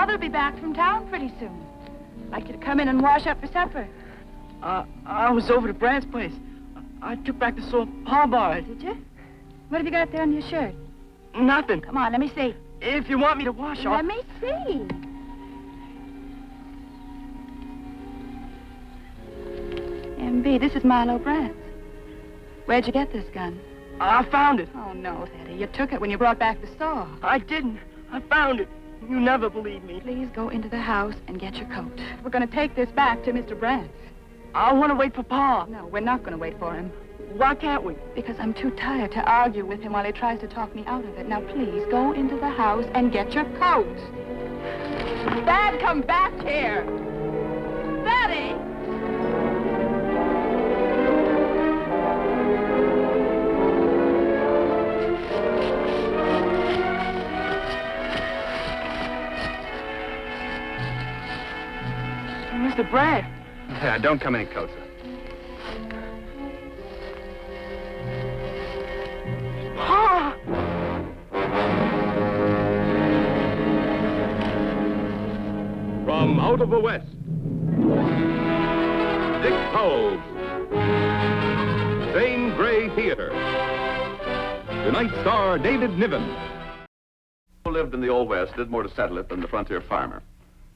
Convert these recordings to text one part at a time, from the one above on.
Mother will be back from town pretty soon. I'd like you to come in and wash up for supper. I was over to Brad's place. I took back the soap Pa borrowed. Did you? What have you got there under your shirt? Nothing. Come on, let me see. If you want me to wash off... Let me see. M.B., this is Milo Brandt's. Where'd you get this gun? I found it. Oh, no, Teddy. You took it when you brought back the saw. I didn't. I found it. You never believe me. Please go into the house and get your coat. We're going to take this back to Mr. Brandt's. I want to wait for Pa. No, we're not going to wait for him. Why can't we? Because I'm too tired to argue with him while he tries to talk me out of it. Now, please, go into the house and get your coat. Dad, come back here. Daddy! Mr. Brandt. Yeah, don't come any closer. Pa! From out of the West, Dick Powell's Zane Grey Theater. Tonight's star, David Niven. Who lived in the Old West did more to settle it than the frontier farmer.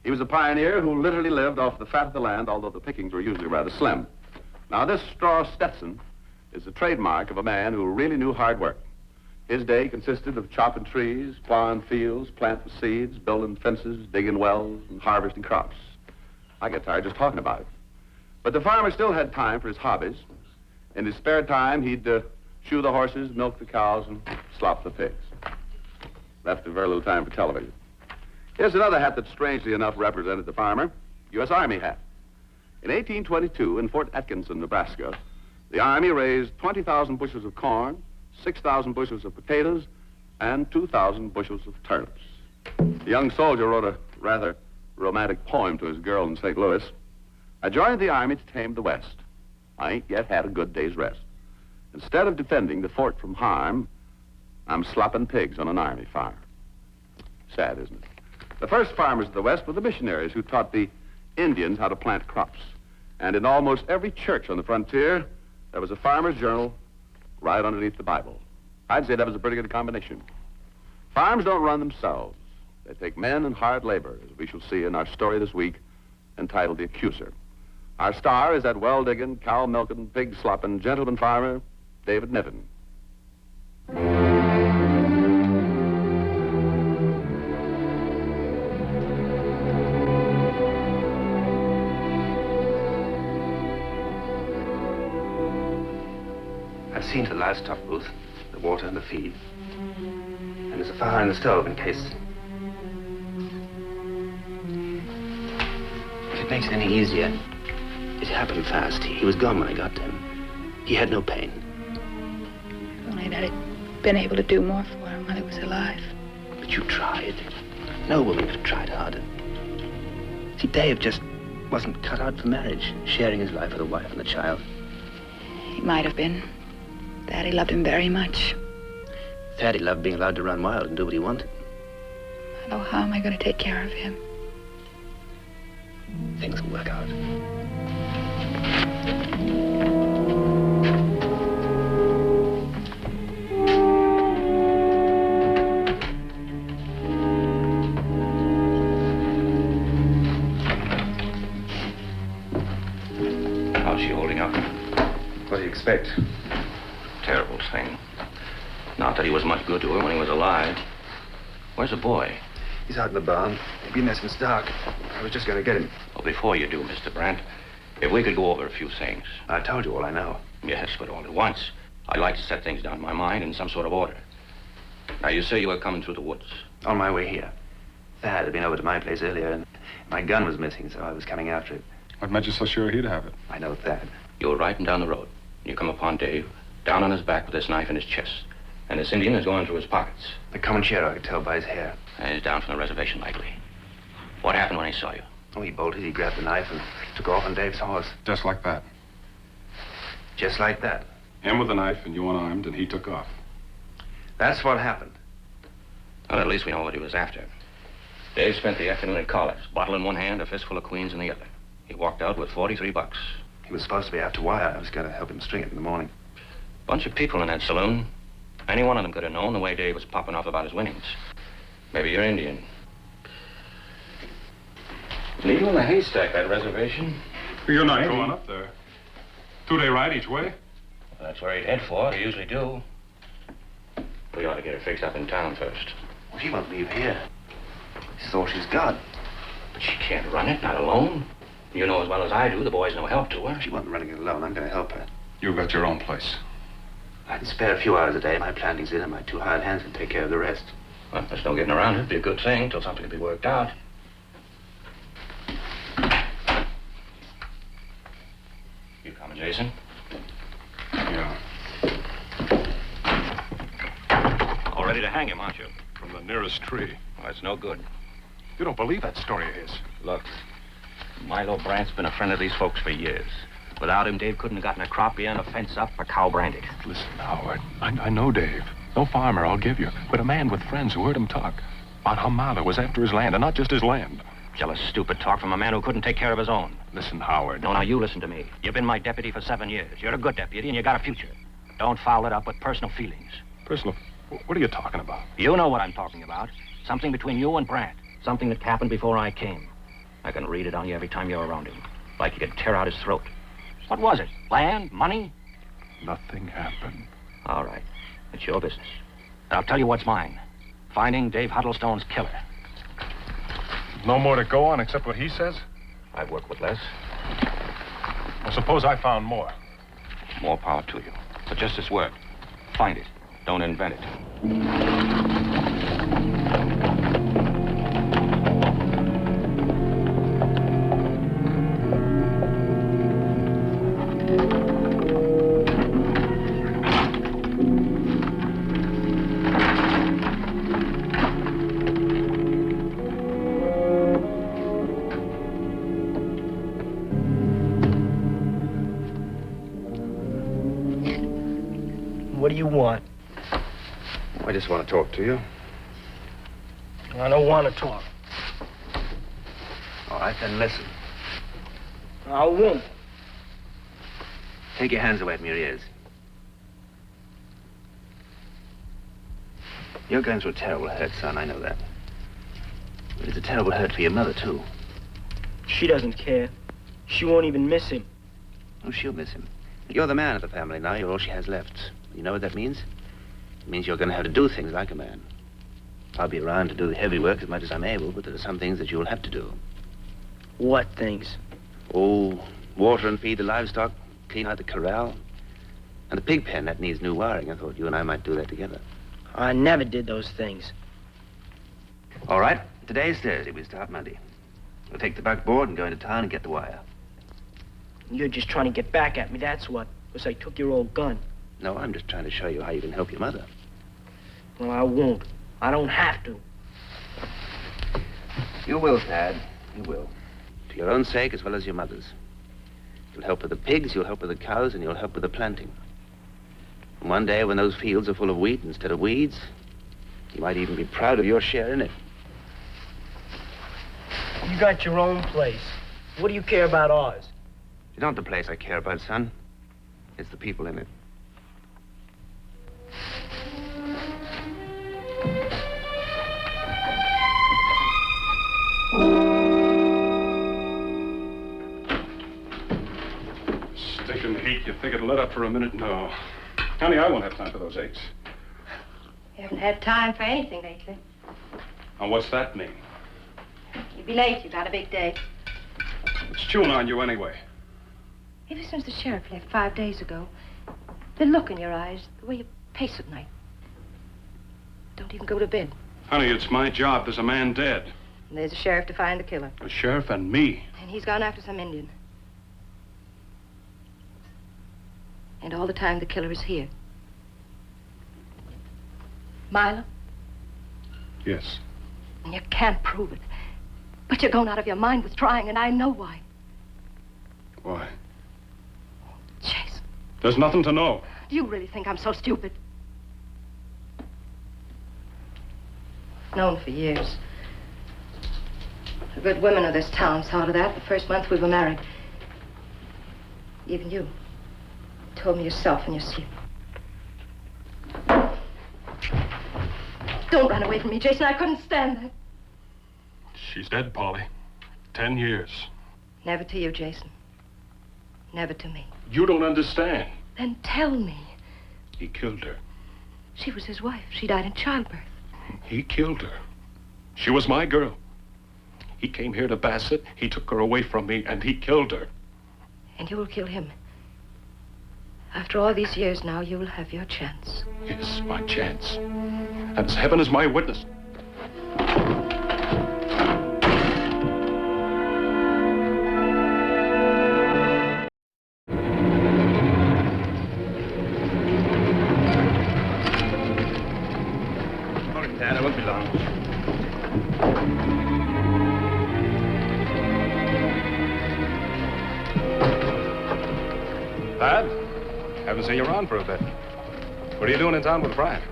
He was a pioneer who literally lived off the fat of the land, although the pickings were usually rather slim. Now, this straw Stetson is the trademark of a man who really knew hard work. His day consisted of chopping trees, plowing fields, planting seeds, building fences, digging wells, and harvesting crops. I get tired just talking about it. But the farmer still had time for his hobbies. In his spare time, he'd shoe the horses, milk the cows, and slop the pigs. Left very little time for television. Here's another hat that strangely enough represented the farmer, U.S. Army hat. In 1822, in Fort Atkinson, Nebraska, the Army raised 20,000 bushels of corn, 6,000 bushels of potatoes, and 2,000 bushels of turnips. The young soldier wrote a rather romantic poem to his girl in St. Louis. I joined the Army to tame the West. I ain't yet had a good day's rest. Instead of defending the fort from harm, I'm slopping pigs on an Army farm. Sad, isn't it? The first farmers of the West were the missionaries who taught the Indians how to plant crops. And in almost every church on the frontier, there was a farmer's journal right underneath the Bible. I'd say that was a pretty good combination. Farms don't run themselves. They take men and hard labor, as we shall see in our story this week, entitled The Accuser. Our star is that well-digging, cow-milking, pig-slopping gentleman farmer, David Niven. I've seen to the livestock booth, the water and the feed. And there's a fire in the stove in case... If it makes it any easier, it happened fast. He was gone when I got to him. He had no pain. If only that I'd been able to do more for him while he was alive. But you tried. No woman could have tried harder. See, Dave just wasn't cut out for marriage, sharing his life with a wife and a child. He might have been. Daddy loved him very much. Daddy loved being allowed to run wild and do what he wanted. Oh, how am I going to take care of him? Things will work out. How's she holding up? What do you expect? Terrible thing. Not that he was much good to her when he was alive. Where's the boy? He's out in the barn. He's been there since dark. I was just going to get him. Well, before you do, Mr. Brandt, if we could go over a few things. I told you all I know. Yes, but all at once. I'd like to set things down in my mind in some sort of order. Now, you say you were coming through the woods. On my way here. Thad had been over to my place earlier, and my gun was missing, so I was coming after it. What made you so sure he'd have it? I know Thad. You were riding down the road. You come upon Dave, down on his back with this knife in his chest. And this Indian is going through his pockets. The Comanchero, I could tell by his hair. And he's down from the reservation, likely. What happened when he saw you? Oh, he bolted, he grabbed the knife and took off on Dave's horse. Just like that. Just like that. Him with a knife and you unarmed, and he took off. That's what happened. Well, at least we know what he was after. Dave spent the afternoon at Collar's, bottle in one hand, a fistful of queens in the other. He walked out with $43. He was supposed to be after wire. I was going to help him string it in the morning. Bunch of people in that saloon. Any one of them could have known the way Dave was popping off about his winnings. Maybe you're Indian. Needle in the haystack, that reservation. You're not going up there. 2-day ride each way? Well, that's where he'd head for. They usually do. We ought to get her fixed up in town first. Well, she won't leave here. This is all she's got. But she can't run it, not alone. You know as well as I do, the boy's no help to her. She won't be running it alone. I'm going to help her. You've got your own place. I can spare a few hours a day. My planting's in, and my 2 hired hands can take care of the rest. Well, there's no getting around it. It'd be a good thing till something can be worked out. You coming, Jason? Yeah. All ready to hang him, aren't you? From the nearest tree. Well, that's no good. You don't believe that story of his. Look, Milo Brandt's been a friend of these folks for years. Without him, Dave couldn't have gotten a crop beyond a fence up for cow branded. Listen, Howard, I know Dave. No farmer, I'll give you. But a man with friends who heard him talk about how Milo was after his land, and not just his land. Jealous, stupid talk from a man who couldn't take care of his own. Listen, Howard. No, now you listen to me. You've been my deputy for 7 years. You're a good deputy, and you got a future. Don't foul it up with personal feelings. Personal? What are you talking about? You know what I'm talking about. Something between you and Brandt. Something that happened before I came. I can read it on you every time you're around him. Like you could tear out his throat. What was it? Land? Money? Nothing happened. All right. It's your business. And I'll tell you what's mine. Finding Dave Huddlestone's killer. No more to go on except what he says? I've worked with less. Well, suppose I found more. More power to you. But just this word. Find it. Don't invent it. What do you want? I just want to talk to you. I don't want to talk. All right, then listen. I won't. Take your hands away from your ears. You're going through a terrible hurt, son, I know that. But it's a terrible hurt for your mother, too. She doesn't care. She won't even miss him. Oh, she'll miss him. You're the man of the family now. You're all she has left. You know what that means? It means you're going to have to do things like a man. I'll be around to do the heavy work as much as I'm able, but there are some things that you'll have to do. What things? Oh, water and feed the livestock, clean out the corral. And the pig pen, that needs new wiring. I thought you and I might do that together. I never did those things. All right, today's Thursday. We start Monday. We'll take the buckboard and go into town and get the wire. You're just trying to get back at me, that's what. Because I took your old gun. No, I'm just trying to show you how you can help your mother. Well, I won't. I don't have to. You will, Dad. You will. For your own sake as well as your mother's. You'll help with the pigs, you'll help with the cows, and you'll help with the planting. And one day when those fields are full of wheat instead of weeds, you might even be proud of your share in it. You got your own place. What do you care about ours? It's not the place I care about, son. It's the people in it. Stinking heat. You think it'll let up for a minute? No. Honey, I won't have time for those eggs. You haven't had time for anything lately. And what's that mean? You'd be late. You've got a big day. What's chewing on you anyway? Ever since the sheriff left 5 days ago, the look in your eyes, the way you pace at night. Don't even go to bed. Honey, it's my job. There's a man dead. And there's a sheriff to find the killer. The sheriff and me. And he's gone after some Indian. And all the time the killer is here. Milo? Yes. And you can't prove it. But you're going out of your mind with trying, and I know why. Why? Chase. There's nothing to know. Do you really think I'm so stupid? Known for years. The good women of this town saw to that the first month we were married. Even you. Told me yourself in your sleep. Don't run away from me, Jason. I couldn't stand that. She's dead, Polly. 10 years. Never to you, Jason. Never to me. You don't understand. Then tell me. He killed her. She was his wife. She died in childbirth. He killed her. She was my girl. He came here to Bassett. He took her away from me, and he killed her. And you will kill him. After all these years now, you will have your chance. Yes, my chance. And as heaven is my witness. Morning, Dad. I won't be long. Dad, haven't seen you around for a bit. What are you doing in town with Brian?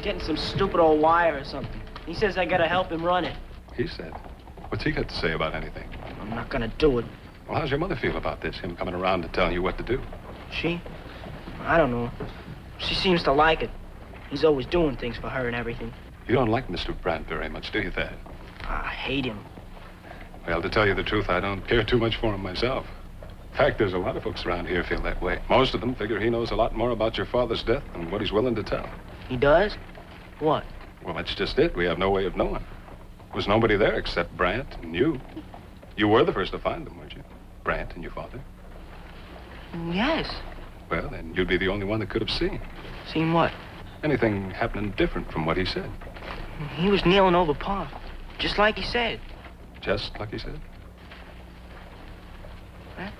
Getting some stupid old wire or something. He says I gotta help him run it. He said. What's he got to say about anything? I'm not gonna do it. Well, how's your mother feel about this? Him coming around and telling you what to do? She? I don't know. She seems to like it. He's always doing things for her and everything. You don't like Mr. Brandt very much, do you, Thad? I hate him. Well, to tell you the truth, I don't care too much for him myself. In fact, there's a lot of folks around here feel that way. Most of them figure he knows a lot more about your father's death than what he's willing to tell. He does? What? Well, that's just it. We have no way of knowing. There was nobody there except Brandt and you. You were the first to find them, weren't you? Brandt and your father. Yes. Well, then you'd be the only one that could have seen. Seen what? Anything happening different from what he said. He was kneeling over Pa, just like he said. Just like he said? Huh?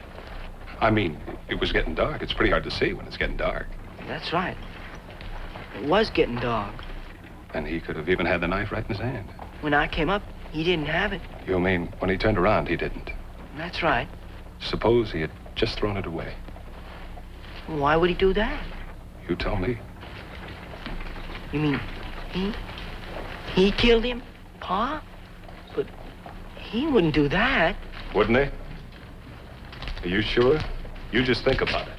I mean, it was getting dark. It's pretty hard to see when it's getting dark. That's right. It was getting dark. And he could have even had the knife right in his hand. When I came up, he didn't have it. You mean when he turned around, he didn't? That's right. Suppose he had just thrown it away. Why would he do that? You tell me. You mean he killed him? Pa? But he wouldn't do that. Wouldn't he? Are you sure? You just think about it.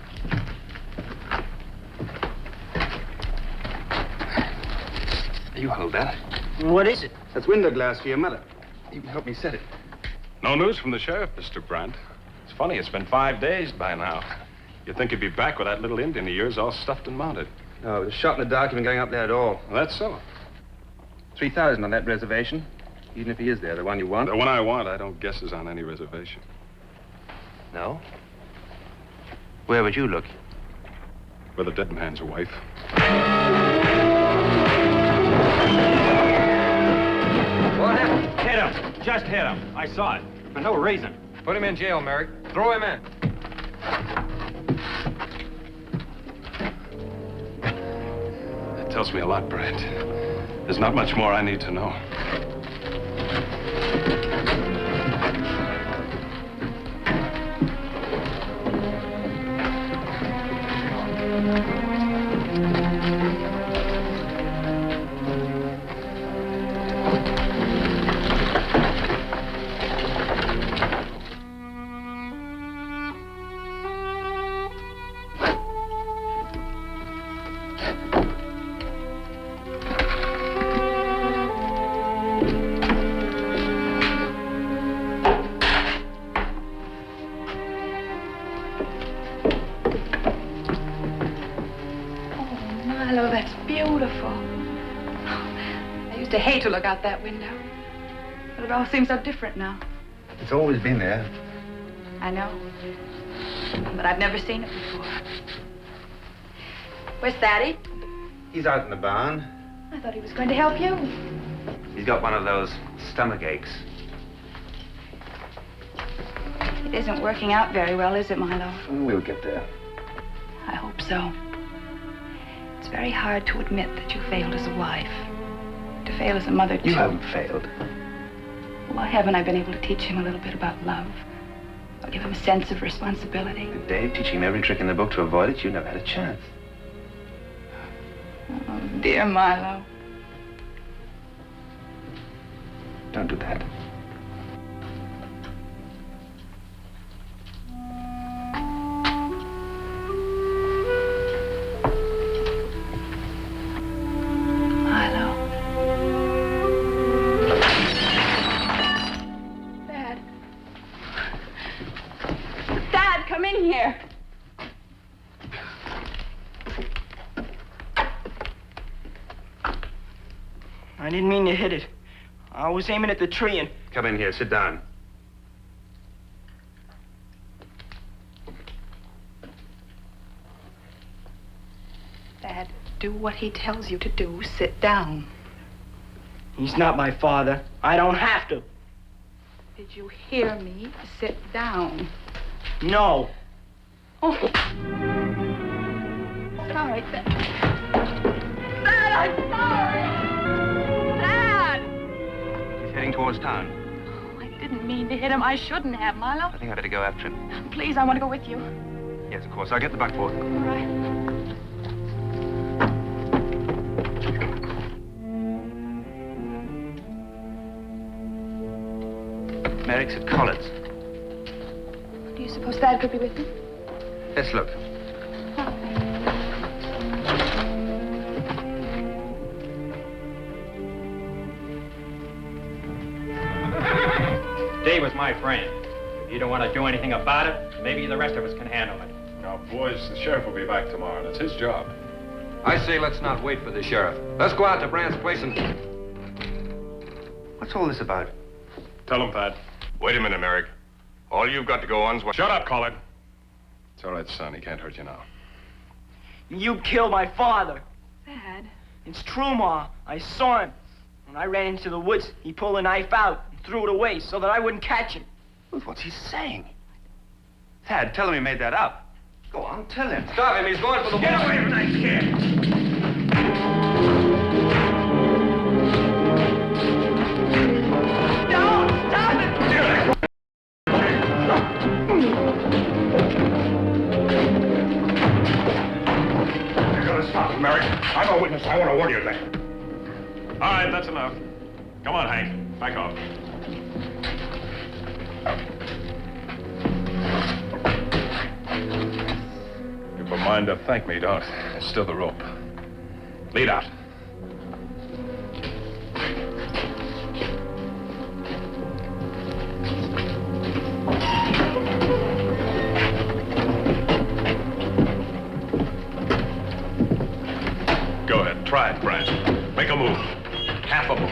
You hold that. What is it? That's window glass for your mother. You can help me set it. No news from the sheriff, Mr. Brandt. It's funny, it's been 5 days by now. You'd think he'd be back with that little Indian of yours all stuffed and mounted. No, it was shot in the dark. He been going up there at all. Well, that's so. 3,000 on that reservation. Even if he is there, the one you want. The one I want, I don't guess is on any reservation. No? Where would you look? Where the dead man's wife. What happened? Hit him. Just hit him. I saw it. For no reason. Put him in jail, Merrick. Throw him in. That tells me a lot, Brandt. There's not much more I need to know. I hate to look out that window. But it all seems so different now. It's always been there. I know. But I've never seen it before. Where's Thaddy? He's out in the barn. I thought he was going to help you. He's got one of those stomach aches. It isn't working out very well, is it, Milo? We'll get there. I hope so. It's very hard to admit that you failed as a wife. To fail as a mother, too. You haven't failed. Why haven't I been able to teach him a little bit about love? Or give him a sense of responsibility? And Dave, teaching him every trick in the book to avoid it, you never had a chance. Oh, dear Milo. Don't do that. in here. I didn't mean to hit it. I was aiming at the tree and... Come in here. Sit down. Dad, do what he tells you to do. Sit down. He's not my father. I don't have to. Did you hear me? Sit down. No. Oh. Sorry, Dad. Dad, I'm sorry. Dad! He's heading towards town. Oh, I didn't mean to hit him. I shouldn't have, Milo. I think I better go after him. Please, I want to go with you. Yes, of course. I'll get the buckboard. All right. Merrick's at Collard's. Do you suppose Dad could be with him? Let's look. Dave was my friend. If you don't want to do anything about it, maybe the rest of us can handle it. Now, boys, the sheriff will be back tomorrow, and it's his job. I say let's not wait for the sheriff. Let's go out to Brandt's place and... What's all this about? Tell him, Pat. Wait a minute, Merrick. All you've got to go on is what... Shut up, Collard. It's all right, son. He can't hurt you now. You killed my father. Dad. It's true, Ma. I saw him. When I ran into the woods, he pulled a knife out and threw it away so that I wouldn't catch him. What's he saying? Thad, tell him he made that up. Go on, tell him. Stop him. He's going for the... Get away from that kid! Don't stop it! You're gonna stop him, Merrick. I'm a witness. I want to warn you of that. All right, that's enough. Come on, Hank. Back off. You've a mind to thank me, don't? It's still the rope. Lead out. Go ahead. Try it, Brant. Make a move. Half a move.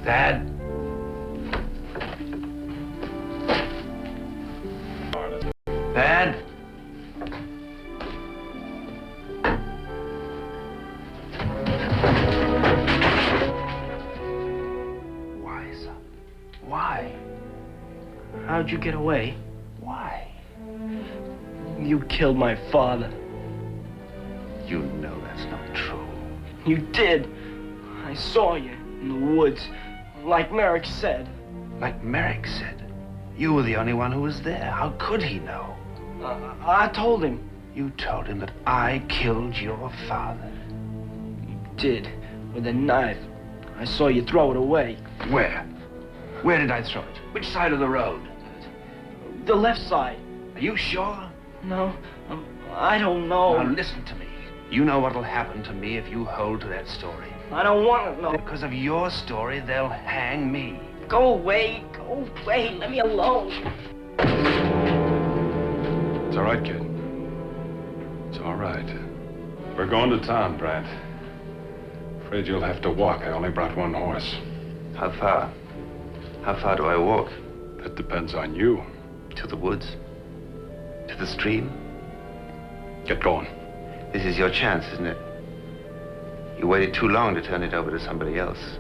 Thad? Thad? Why, son? Why? How'd you get away? Why? You killed my father. You know that's not true. You did. I saw you in the woods, like Merrick said. Like Merrick said. You were the only one who was there. How could he know? I told him. You told him that I killed your father. You did, with a knife. I saw you throw it away. Where? Where did I throw it? Which side of the road? The left side. Are you sure? No, I don't know. Now listen to me. You know what'll happen to me if you hold to that story. I don't want to know. Because of your story, they'll hang me. Go away. Go away. Let me alone. It's all right, kid. It's all right. We're going to town, Brant. Afraid you'll have to walk. I only brought one horse. How far? How far do I walk? That depends on you. To the woods? To the stream? Get going. This is your chance, isn't it? You waited too long to turn it over to somebody else.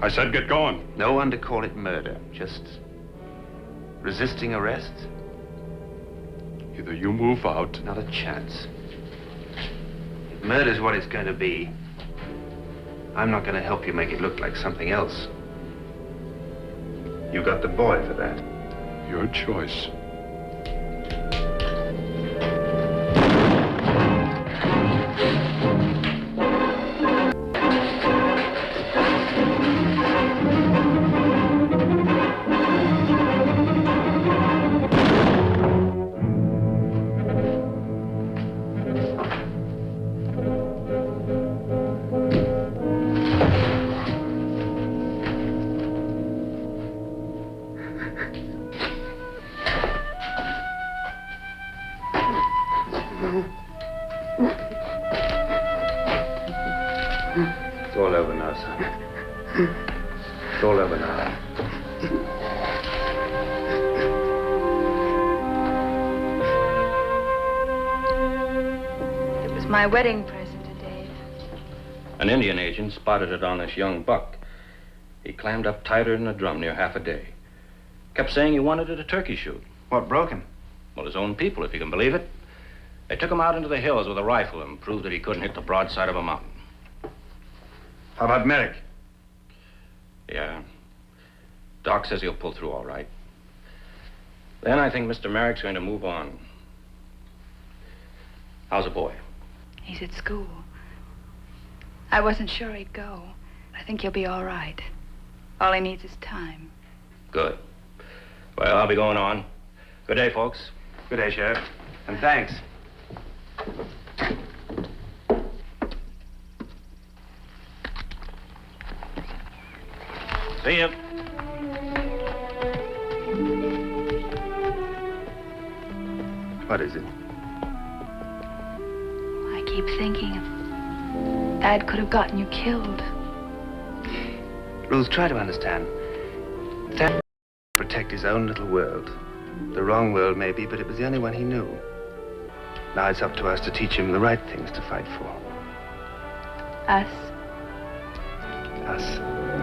I said get going. No one to call it murder. Just resisting arrest? Either you move out... Not a chance. If murder's what it's going to be, I'm not going to help you make it look like something else. You got the boy for that. Your choice. It's all over now. It was my wedding present to Dave. An Indian agent spotted it on this young buck. He clammed up tighter than a drum near half a day. Kept saying he wanted it a turkey shoot. What broke him? Well, his own people, if you can believe it. They took him out into the hills with a rifle and proved that he couldn't hit the broadside of a mountain. How about Merrick? Yeah. Doc says he'll pull through all right. Then I think Mr. Merrick's going to move on. How's the boy? He's at school. I wasn't sure he'd go. I think he'll be all right. All he needs is time. Good. Well, I'll be going on. Good day, folks. Good day, Sheriff. And thanks. See you. What is it? I keep thinking Dad could have gotten you killed. Ruth, try to understand. Dad protect his own little world. The wrong world, maybe, but it was the only one he knew. Now it's up to us to teach him the right things to fight for. Us? Us.